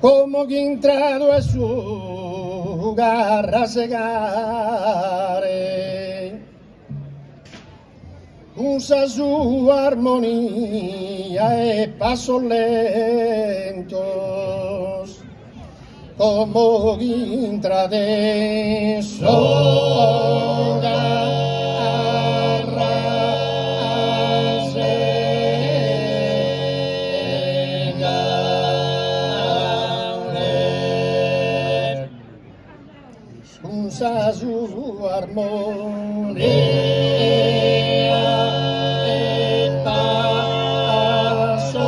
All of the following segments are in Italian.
Como che entrado a su garra segare, usa su armonia e paso lentos, como che entrade su garra usa su armonia e paso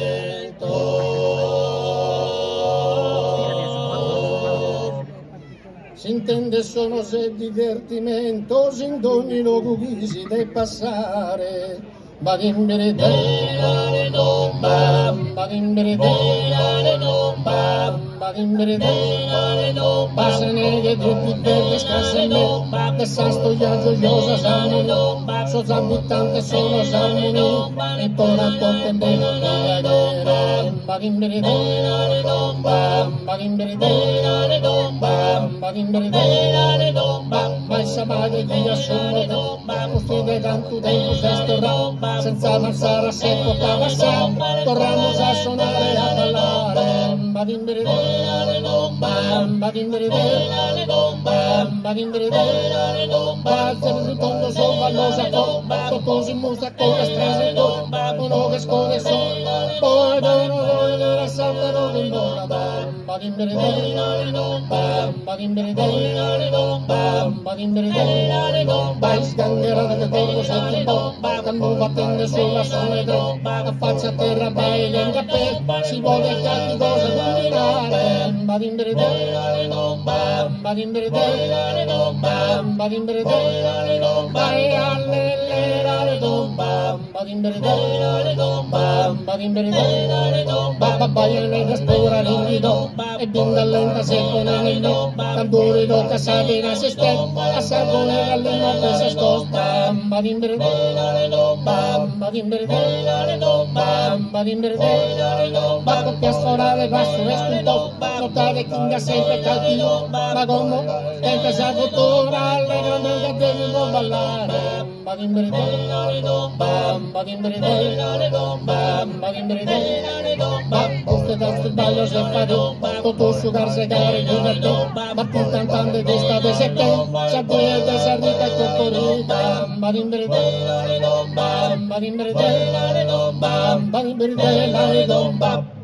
lento. Si intende solo se divertimento, in ogni luogo che si deve passare. Badimbere dare non bam, badimbere dare non bam, badimbere dare non bam. Se ne che tutti per scasse non bam, che sa storia gioiosa sanno non bam, so abitante sono sanno non bam, e tora totte non bam, badimbere dare non bam, badimbere dare non bam, badimbere dare non bam, mai sapete che io sono non bam, ufide tanto tempo sesto non bam. Senza alzare a secco cavassam, tornamos a suonare a ballare. Badimbere dare non bam, badimbere dare non bam, badimbere dare non bam. Alzare il tondo so ballosa comba, sotto si musa con le strese comba, uno che scorre sola, poi dono la santa non immora bam. Badimbere dare non bam, badimbere dare non bam, badimbere dare non bam. Sgangherata che tengo sotto il bomba, campo battendo sulla sole tromba, a faccia a terra bella in cappello, si vuole qualche cosa combinare. Badimbere dare non bam, badimbere dare non bam, badimbere dare non bam, e all'ellerare non bam, badimbere dare non bam, badimbere dare non bam, babbaia nella spora rinvido, e binda lenta se con il no, tamburi do casabina se steppa, a sapone alle nuove se stosta. Badimbere dare non bam, badimbere dare non bam, badimbere dare non bam, coppia storale basso e sculto, notare kinga sempre caltino, ma come tenta sa dottora, alle grandi che devi non ballare. Badimbere dare non bam, badimbere dare non bam, badimbere dare non bam, poste dal sbaglio se fa non bam, tutto sugarse gare di un ma tu cantando di state se te, sa puede ser rica e corporita. Badimbere dare non bam, badimbere dare non bam, badimbere dare non bam.